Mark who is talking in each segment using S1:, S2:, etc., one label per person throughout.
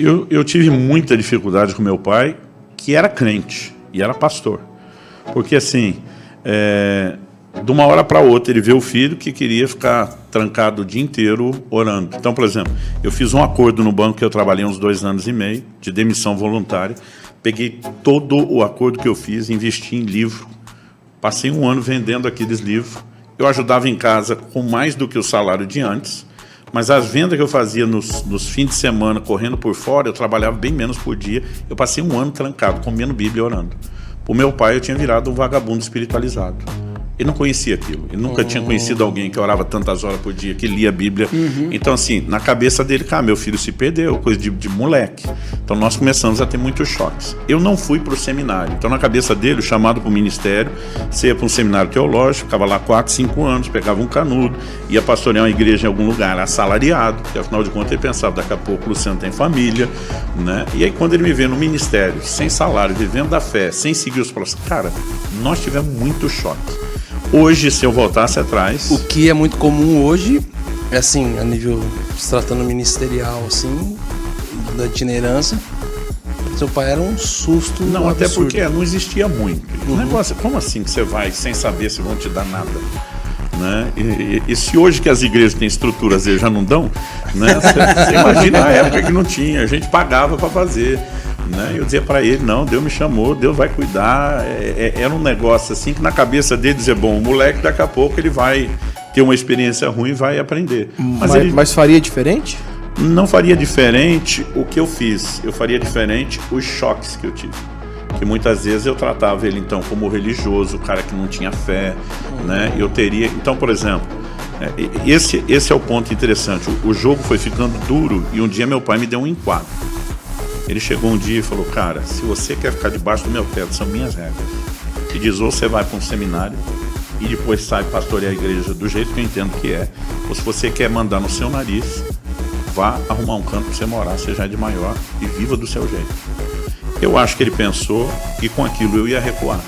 S1: Eu tive muita dificuldade com meu pai, que era crente e era pastor. Porque, assim, de uma hora para outra, ele vê o filho que queria ficar trancado o dia inteiro orando. Então, por exemplo, eu fiz um acordo no banco que eu trabalhei uns 2 anos e meio, de demissão voluntária. Peguei todo o acordo que eu fiz, investi em livro. Passei 1 ano vendendo aqueles livros. Eu ajudava em casa com mais do que o salário de antes. Mas as vendas que eu fazia nos fins de semana, correndo por fora, eu trabalhava bem menos por dia. Eu passei 1 ano trancado, comendo Bíblia e orando. O meu pai, eu tinha virado um vagabundo espiritualizado. Ele não conhecia aquilo. Ele nunca tinha conhecido alguém que orava tantas horas por dia, que lia a Bíblia. Então, assim, na cabeça dele, cara, meu filho se perdeu, coisa de moleque. Então, nós começamos a ter muitos choques. Eu não fui para o seminário. Então, na cabeça dele, o chamado para o ministério, você ia para um seminário teológico, ficava lá 4, 5 anos, pegava um canudo, ia pastorear uma igreja em algum lugar, assalariado, porque afinal de contas ele pensava, daqui a pouco o Luciano tem família, né? E aí, quando ele me vê no ministério, sem salário, vivendo da fé, sem seguir os próximos, cara, nós tivemos muitos choques. Hoje, se eu voltasse atrás...
S2: O que é muito comum hoje, é assim, a nível, se tratando ministerial, assim, da itinerância, seu pai era um susto.
S1: Não,
S2: absurdo.
S1: até porque não existia muito. O negócio, como assim que você vai sem saber se vão te dar nada? Né? E se hoje que as igrejas têm estruturas, eles já não dão, né? Você imagina a época que não tinha, a gente pagava para fazer. Né? Eu dizia para ele, não, Deus me chamou, Deus vai cuidar. Era um negócio assim que na cabeça dele dizia, bom, o moleque daqui a pouco ele vai ter uma experiência ruim e vai aprender.
S3: Mas faria diferente?
S1: Não faria diferente o que eu fiz, eu faria diferente os choques que eu tive. Que muitas vezes eu tratava ele então como religioso, o cara que não tinha fé, né? Eu teria, então, por exemplo, esse é o ponto interessante. O jogo foi ficando duro e um dia meu pai me deu um enquadro. Ele chegou um dia e falou, cara, se você quer ficar debaixo do meu teto, são minhas regras. E diz, ou você vai para um seminário e depois sai pastorear a igreja do jeito que eu entendo que é, ou se você quer mandar no seu nariz, vá arrumar um canto para você morar, seja de maior e viva do seu jeito. Eu acho que ele pensou que com aquilo eu ia recuar.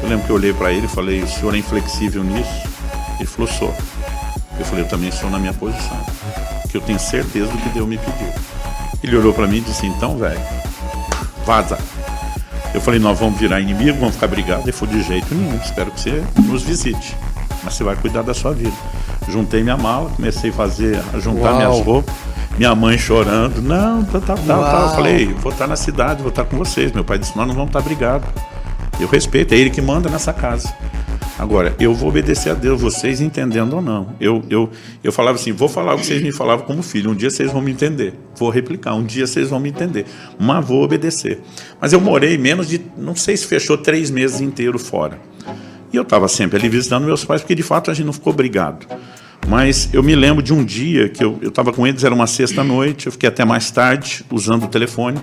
S1: Eu lembro que eu olhei para ele e falei, o senhor é inflexível nisso? Ele falou, sou. Eu falei, eu também sou na minha posição, que eu tenho certeza do que Deus me pediu. Ele olhou para mim e disse, então, velho, vaza. Eu falei, nós vamos virar inimigo, vamos ficar brigados. Ele falou, de jeito nenhum, espero que você nos visite, mas você vai cuidar da sua vida. Juntei minha mala, comecei a juntar minhas roupas, minha mãe chorando, não, tal. Eu falei, vou estar na cidade, vou estar com vocês. Meu pai disse, nós não vamos estar brigados. Eu respeito, é ele que manda nessa casa. Agora, eu vou obedecer a Deus, vocês entendendo ou não. Eu falava assim, vou falar o que vocês me falavam como filho, um dia vocês vão me entender. Vou replicar, um dia vocês vão me entender. Mas vou obedecer. Mas eu morei menos de, não sei se fechou 3 meses inteiros fora. E eu estava sempre ali visitando meus pais, porque de fato a gente não ficou brigado. Mas eu me lembro de um dia que eu estava com eles, era uma sexta-noite, eu fiquei até mais tarde usando o telefone.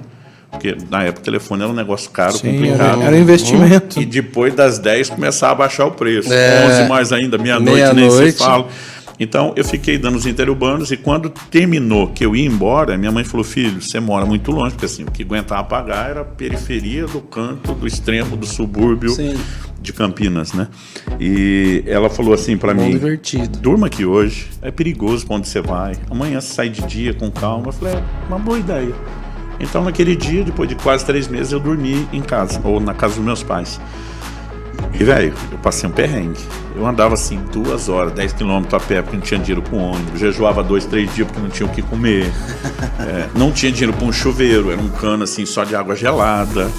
S1: Porque na época o telefone era um negócio caro, complicado.
S3: Era um investimento.
S1: E depois das 10 começava a baixar o preço. 11 mais ainda, meia-noite nem se fala. Então eu fiquei dando os interurbanos e quando terminou que eu ia embora, minha mãe falou, filho, você mora muito longe, porque assim, o que aguentava pagar era a periferia do canto, do extremo, do subúrbio de Campinas, né? E ela falou assim para mim,
S2: divertido.
S1: Durma aqui hoje, é perigoso para onde você vai, amanhã você sai de dia com calma. Eu falei, uma boa ideia. Então naquele dia, depois de quase 3 meses, eu dormi em casa, ou na casa dos meus pais. E velho, eu passei um perrengue. Eu andava assim 2 horas, 10 quilômetros a pé, porque não tinha dinheiro para um ônibus. Jejuava 2, 3 dias porque não tinha o que comer. Não tinha dinheiro para um chuveiro, era um cano assim só de água gelada.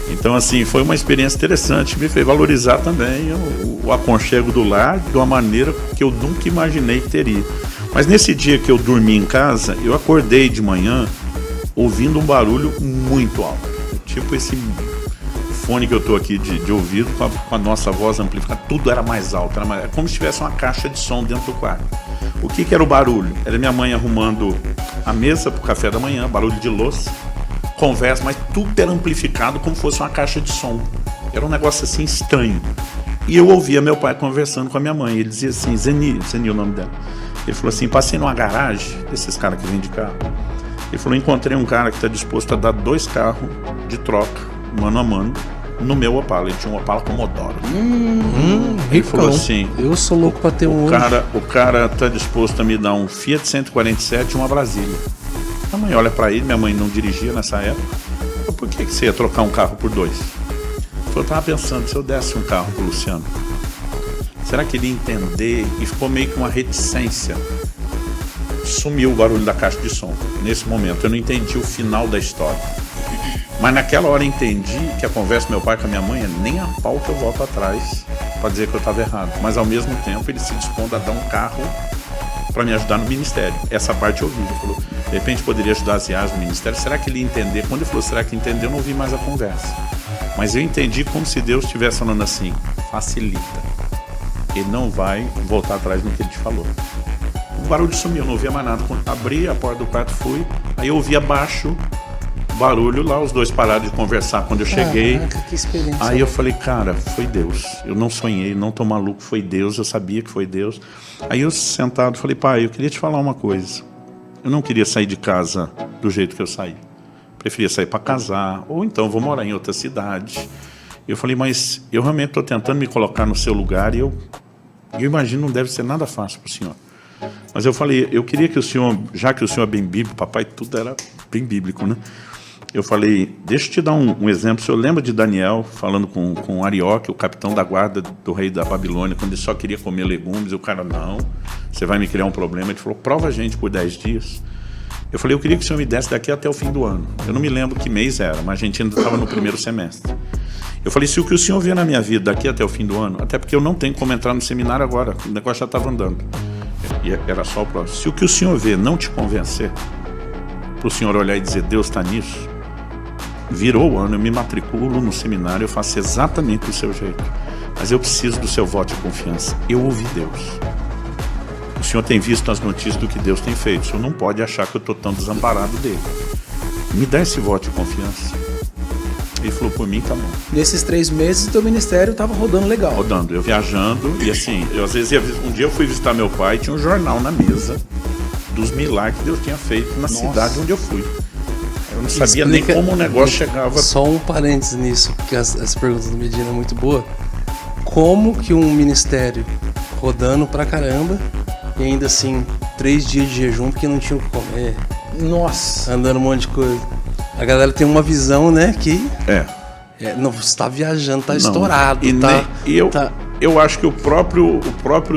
S1: Então assim, foi uma experiência interessante, me fez valorizar também o aconchego do lar de uma maneira que eu nunca imaginei que teria. Mas nesse dia que eu dormi em casa, eu acordei de manhã ouvindo um barulho muito alto, tipo esse fone que eu tô aqui de ouvido com a nossa voz amplificada, tudo era mais alto, era como se tivesse uma caixa de som dentro do quarto. O que era o barulho? Era minha mãe arrumando a mesa para o café da manhã, barulho de louça, conversa, mas tudo era amplificado como se fosse uma caixa de som. Era um negócio assim estranho. E eu ouvia meu pai conversando com a minha mãe, ele dizia assim, Zeni o nome dela, ele falou assim, passei numa garagem, desses caras que vendem carro. Ele falou, encontrei um cara que está disposto a dar 2 carros de troca, mano a mano, no meu Opala. Ele tinha um Opala Commodore. Ele falou assim,
S2: eu sou louco para ter um
S1: o cara está disposto a me dar um Fiat 147 e uma Brasília. Minha mãe olha para ele, minha mãe não dirigia nessa época. Eu, por que você ia trocar um carro por 2? Eu estava pensando, se eu desse um carro pro Luciano, será que ele ia entender? E ficou meio que uma reticência. Sumiu o barulho da caixa de som. Nesse momento, eu não entendi o final da história. Mas naquela hora eu entendi que a conversa do meu pai com a minha mãe é nem a pau que eu volto atrás para dizer que eu estava errado. Mas ao mesmo tempo ele se dispondo a dar um carro para me ajudar no ministério. Essa parte eu ouvi. Ele falou, de repente poderia ajudar as IAs no ministério. Será que ele ia entender? Quando ele falou, será que entendeu? Eu não ouvi mais a conversa. Mas eu entendi como se Deus estivesse falando assim, facilita. Ele não vai voltar atrás no que ele te falou. O barulho sumiu, eu não ouvia mais nada. Quando abri a porta do quarto, fui. Aí eu ouvi abaixo barulho lá, os dois pararam de conversar quando eu cheguei.
S2: Caraca, que experiência.
S1: Aí eu falei, cara, foi Deus. Eu não sonhei, não tô maluco, foi Deus, eu sabia que foi Deus. Aí eu sentado falei, pai, eu queria te falar uma coisa. Eu não queria sair de casa do jeito que eu saí. Preferia sair para casar, ou então vou morar em outra cidade. Eu falei, mas eu realmente estou tentando me colocar no seu lugar e eu imagino não deve ser nada fácil para o senhor. Mas eu falei, eu queria que o senhor, já que o senhor é bem bíblico, papai, tudo era bem bíblico, né? Eu falei, deixa eu te dar um exemplo. O senhor lembra de Daniel falando com Arioque, o capitão da guarda do rei da Babilônia, quando ele só queria comer legumes, e o cara, não, você vai me criar um problema. Ele falou, prova a gente por 10 dias. Eu falei, eu queria que o senhor me desse daqui até o fim do ano. Eu não me lembro que mês era, mas a gente ainda estava no primeiro semestre. Eu falei, se o que o senhor vê na minha vida daqui até o fim do ano, até porque eu não tenho como entrar no seminário agora, o negócio já estava andando. E era só o próximo. Se o que o senhor vê não te convencer, para o senhor olhar e dizer, Deus está nisso, virou o ano, eu me matriculo no seminário, eu faço exatamente do seu jeito. Mas eu preciso do seu voto de confiança. Eu ouvi Deus. O senhor tem visto as notícias do que Deus tem feito. O senhor não pode achar que eu estou tão desamparado dele. Me dá esse voto de confiança. Ele falou, por mim tá bom.
S3: Nesses 3 meses, o teu ministério estava rodando legal.
S1: Rodando, eu viajando. E assim, eu às vezes um dia eu fui visitar meu pai, tinha um jornal na mesa dos milagres que Deus tinha feito na cidade onde eu fui. Eu não sabia nem como o negócio chegava.
S2: Só um parênteses nisso, porque as perguntas do Medina é muito boa. Como que um ministério rodando pra caramba e ainda assim 3 dias de jejum porque não tinha o que comer,
S3: Nossa.
S2: andando um monte de coisa. A galera tem uma visão, né, que não, você tá viajando, tá estourado,
S1: e
S2: tá,
S1: eu acho que o próprio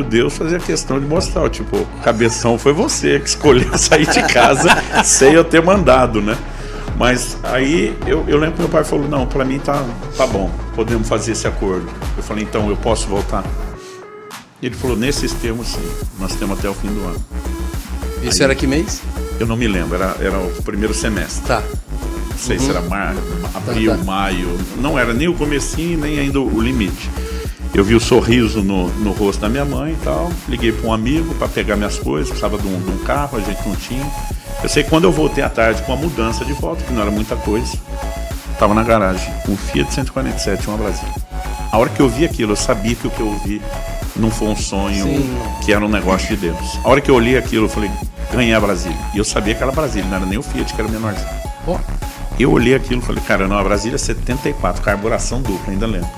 S1: Deus fazia questão de mostrar, tipo, cabeção foi você que escolheu sair de casa sem eu ter mandado, né? Mas aí eu lembro que meu pai falou, não, pra mim tá bom, podemos fazer esse acordo. Eu falei, então eu posso voltar? Ele falou, nesses termos sim, nós temos até o fim do ano.
S2: Isso
S1: aí,
S2: era que mês?
S1: Eu não me lembro, era o primeiro semestre.
S2: Tá.
S1: Não sei se era abril, maio, não era nem o comecinho, nem ainda o limite. Eu vi o sorriso no rosto da minha mãe e tal, liguei para um amigo para pegar minhas coisas, precisava de um carro, a gente não tinha. Eu sei que quando eu voltei à tarde com a mudança de volta, que não era muita coisa, estava na garagem, um Fiat 147, uma Brasília. A hora que eu vi aquilo, eu sabia que o que eu vi não foi um sonho, que era um negócio de Deus. A hora que eu olhei aquilo, eu falei, ganhei a Brasília. E eu sabia que era Brasília, não era nem o Fiat, que era o menorzinho.
S2: Oh.
S1: Eu olhei aquilo e falei, cara, não, a Brasília é 74, carburação dupla, ainda lembro.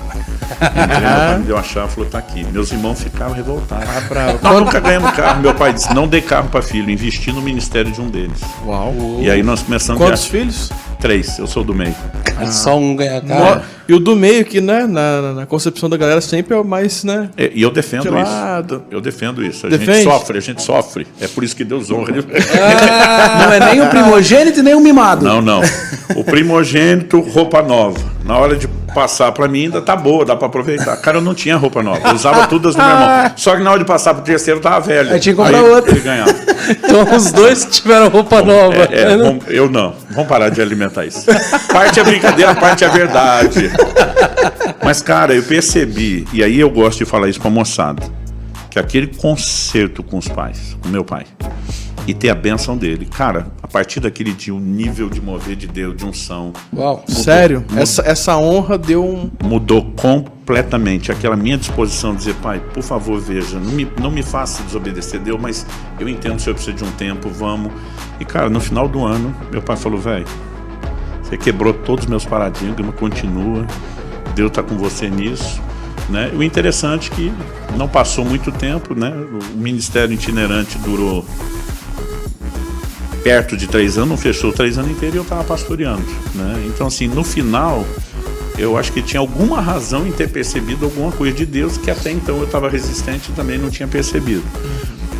S1: Entrei, deu a chave, falou, tá aqui. Meus irmãos ficaram revoltados. Nós nunca ganhamos carro. Meu pai disse, não dê carro para filho, investi no ministério de um deles.
S3: Uau.
S1: E aí nós começamos
S3: Quantos filhos?
S1: 3, eu sou do meio.
S2: Só um ganhar carro.
S3: E o do meio, que né, na concepção da galera sempre é o mais, né?
S1: E eu defendo
S3: gelado.
S1: isso. Eu defendo isso. A
S3: Defende?
S1: gente sofre. É por isso que Deus honra.
S3: Não é nem o primogênito e nem o mimado.
S1: Não. O primogênito, roupa nova. Na hora de passar pra mim, ainda tá boa, dá pra aproveitar. Cara, eu não tinha roupa nova. Eu usava todas do meu irmão. Só que na hora de passar pro terceiro, tava velho.
S3: Aí tinha que comprar outra.
S1: Ele ganhava.
S2: Então os dois tiveram roupa nova.
S1: Eu não. Vamos parar de alimentar isso. Parte é brincadeira, parte é verdade. Mas, cara, eu percebi, e aí eu gosto de falar isso pra moçada, que aquele concerto com os pais, com meu pai, e ter a bênção dele, cara, a partir daquele dia, o nível de mover de Deus, de unção.
S3: Uau, sério? Essa honra deu
S1: mudou completamente aquela minha disposição de dizer, pai, por favor, veja, não me faça desobedecer Deus, mas eu entendo que o senhor precisa de um tempo, vamos. E, cara, no final do ano, meu pai falou, velho, você quebrou todos os meus paradigmas, continua, Deus está com você nisso. Né? O interessante é que não passou muito tempo, né? O ministério itinerante durou perto de 3 anos, não fechou 3 anos inteiros e eu estava pastoreando, né? Então, assim, no final, eu acho que tinha alguma razão em ter percebido alguma coisa de Deus que até então eu estava resistente e também não tinha percebido.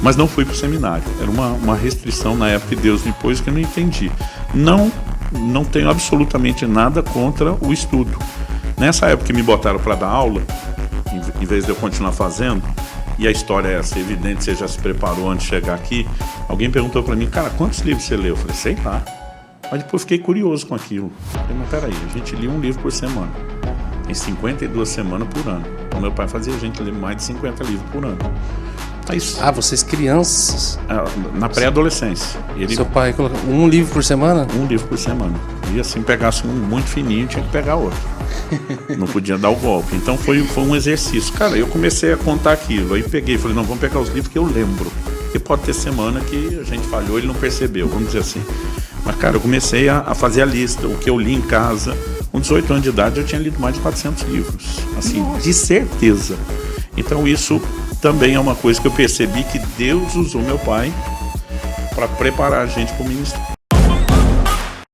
S1: Mas não fui para o seminário. Era uma restrição na época que Deus me pôs que eu não entendi. Não tenho absolutamente nada contra o estudo. Nessa época que me botaram para dar aula, em vez de eu continuar fazendo, e a história é essa, evidente, você já se preparou antes de chegar aqui, alguém perguntou para mim, cara, quantos livros você leu? Eu falei, sei lá. Mas depois fiquei curioso com aquilo. Eu falei, mas peraí, a gente lia um livro por semana. Tem 52 semanas por ano. Então meu pai fazia a gente ler mais de 50 livros por ano. Mas,
S2: vocês crianças?
S1: na pré-adolescência.
S2: Seu pai colocou um livro por semana?
S1: Um livro por semana. E assim, pegasse um muito fininho, tinha que pegar outro. Não podia dar o golpe. Então foi um exercício. Cara, eu comecei a contar aquilo. Aí peguei e falei, não, vamos pegar os livros que eu lembro. Porque pode ter semana que a gente falhou e ele não percebeu, vamos dizer assim. Mas, cara, eu comecei a fazer a lista, o que eu li em casa. Com 18 anos de idade, eu tinha lido mais de 400 livros. Assim, de certeza. Então isso também é uma coisa que eu percebi que Deus usou meu pai para preparar a gente para o ministério.